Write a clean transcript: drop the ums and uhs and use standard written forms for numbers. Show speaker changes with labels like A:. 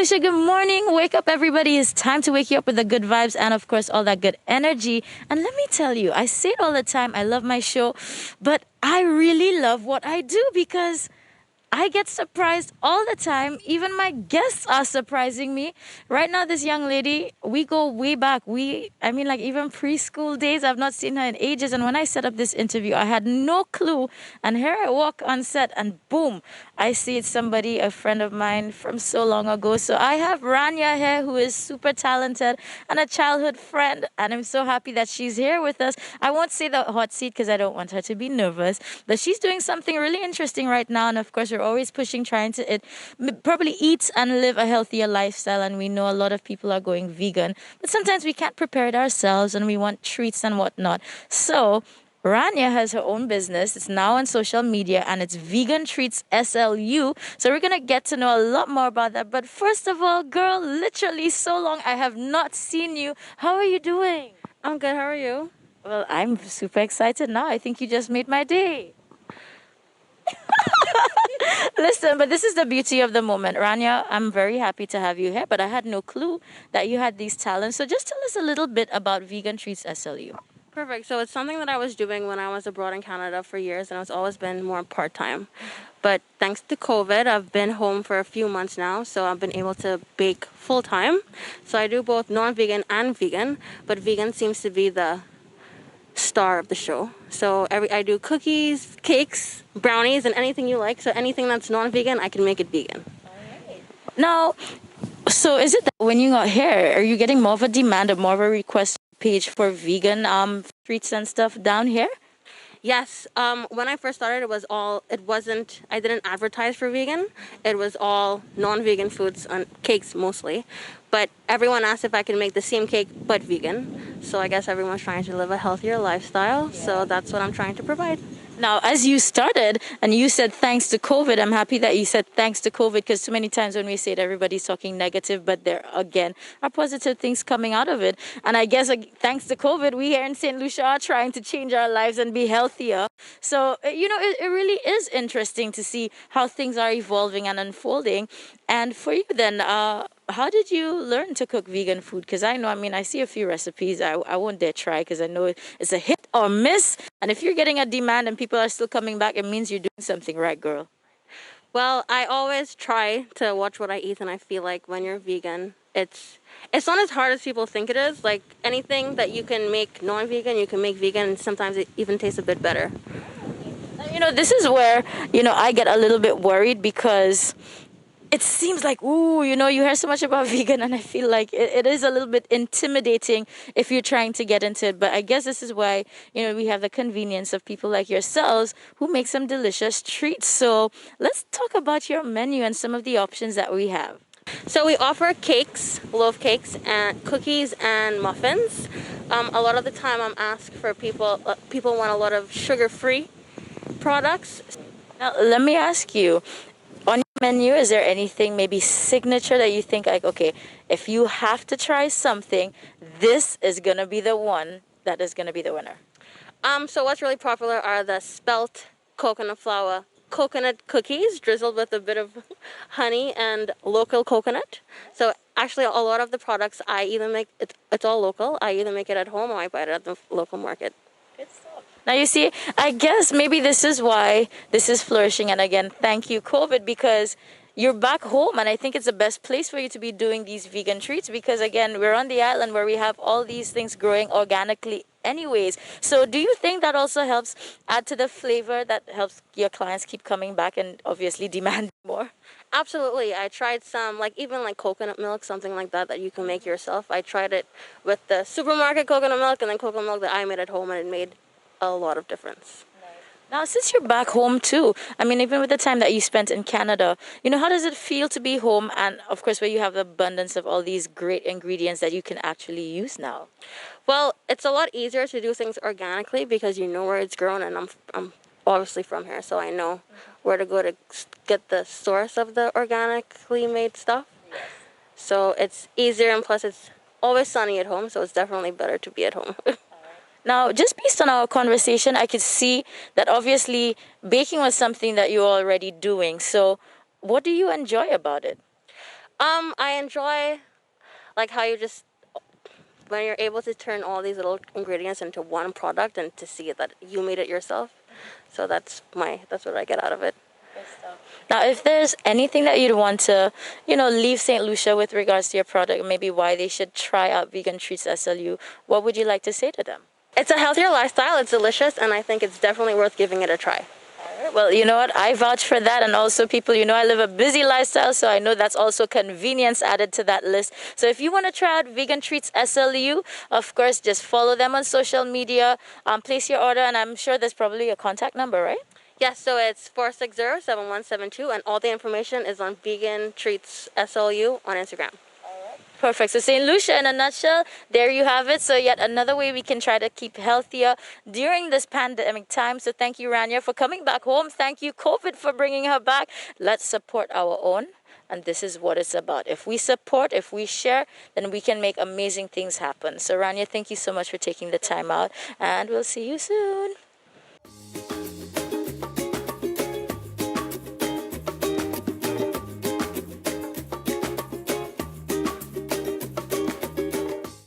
A: Lucia. Good morning. Wake up, everybody. It's time to wake you up with the good vibes and, of course, all that good energy. And let me tell you, I say it all the time. I love my show, but I really love what I do because I get surprised all the time. Even my guests are surprising me. Right now, this young lady, we go way back. Like even preschool days, I've not seen her in ages. And when I set up this interview, I had no clue. And here I walk on set and boom, I see it's somebody, a friend of mine from so long ago. So I have Rania here, who is super talented and a childhood friend. And I'm so happy that she's here with us. I won't say the hot seat because I don't want her to be nervous. But she's doing something really interesting right now. And of course, we're always pushing, trying to probably eat and live a healthier lifestyle. And we know a lot of people are going vegan, but sometimes we can't prepare it ourselves and we want treats and whatnot. So Rania has her own business. It's now on social media and it's Vegan Treats SLU. So we're going to get to know a lot more about that. But first of all, girl, literally so long I have not seen you. How are you doing?
B: I'm good. How are you?
A: Well, I'm super excited now. I think you just made my day. Listen, but this is the beauty of the moment. Rania, I'm very happy to have you here, but I had no clue that you had these talents. So just tell us a little bit about Vegan Treats SLU.
B: Perfect. So it's something that I was doing when I was abroad in Canada for years, and it's always been more part-time. But thanks to COVID, I've been home for a few months now, so I've been able to bake full-time. So I do both non-vegan and vegan, but vegan seems to be the star of the show. So I do cookies, cakes, brownies, and anything you like. So anything that's non-vegan, I can make it vegan.
A: Now, so is it that when you got here, are you getting more of a demand or more of a request page for vegan treats and stuff down here?
B: Yes. When I first started, I didn't advertise for vegan. It was all non-vegan foods and cakes mostly. But everyone asked if I could make the same cake but vegan. So I guess everyone's trying to live a healthier lifestyle. Yeah. So that's what I'm trying to provide.
A: Now, as you started and you said thanks to COVID, I'm happy that you said thanks to COVID because too many times when we say it, everybody's talking negative, but there again are positive things coming out of it. And I guess thanks to COVID, we here in St. Lucia are trying to change our lives and be healthier. So, it really is interesting to see how things are evolving and unfolding. And for you then, how did you learn to cook vegan food? Because I see a few recipes. I won't dare try because I know it's a hit or miss. And if you're getting a demand and people are still coming back, it means you're doing something right, girl.
B: Well, I always try to watch what I eat, and I feel like when you're vegan, it's not as hard as people think it is. Like anything that you can make non-vegan, you can make vegan, and sometimes it even tastes a bit better.
A: This is where, I get a little bit worried because it seems like, you hear so much about vegan and I feel like it is a little bit intimidating if you're trying to get into it. But I guess this is why, we have the convenience of people like yourselves who make some delicious treats. So let's talk about your menu and some of the options that we have.
B: So we offer cakes, loaf cakes, and cookies and muffins. A lot of the time I'm asked for people want a lot of sugar-free products.
A: Now, let me ask you, on your menu, is there anything maybe signature that you think like, okay, if you have to try something, this is going to be the one that is going to be the winner?
B: So what's really popular are the spelt coconut flour coconut cookies drizzled with a bit of honey and local coconut. So actually a lot of the products I either make, it's all local. I either make it at home or I buy it at the local market.
A: Good stuff. Now, you see, I guess maybe this is why this is flourishing. And again, thank you, COVID, because you're back home. And I think it's the best place for you to be doing these vegan treats because, again, we're on the island where we have all these things growing organically anyways. So do you think that also helps add to the flavor that helps your clients keep coming back and obviously demand more?
B: Absolutely. I tried some, even coconut milk, something like that you can make yourself. I tried it with the supermarket coconut milk and then coconut milk that I made at home, and it made a lot of difference.
A: Now, since you're back home too, even with the time that you spent in Canada, how does it feel to be home? And of course, where you have the abundance of all these great ingredients that you can actually use now.
B: Well, it's a lot easier to do things organically because you know where it's grown, and I'm obviously from here, so I know where to go to get the source of the organically made stuff. Yes. So it's easier, and plus it's always sunny at home, so it's definitely better to be at home.
A: Now, just based on our conversation, I could see that obviously baking was something that you're already doing. So what do you enjoy about it?
B: I enjoy like how you just when you're able to turn all these little ingredients into one product and to see that you made it yourself. So that's what I get out of it.
A: Now, if there's anything that you'd want to, leave St. Lucia with regards to your product, maybe why they should try out Vegan Treats SLU, what would you like to say to them?
B: It's a healthier lifestyle, it's delicious, and I think it's definitely worth giving it a try.
A: Well, you know what? I vouch for that. And also, people, I live a busy lifestyle, so I know that's also convenience added to that list. So if you want to try out Vegan Treats SLU, of course, just follow them on social media, place your order, and I'm sure there's probably a contact number, right?
B: Yes, so it's 460-7172, and all the information is on Vegan Treats SLU on Instagram.
A: Perfect. So St. Lucia, in a nutshell, there you have it. So yet another way we can try to keep healthier during this pandemic time. So thank you, Rania, for coming back home. Thank you, COVID, for bringing her back. Let's support our own. And this is what it's about. If we support, if we share, then we can make amazing things happen. So Rania, thank you so much for taking the time out. And we'll see you soon.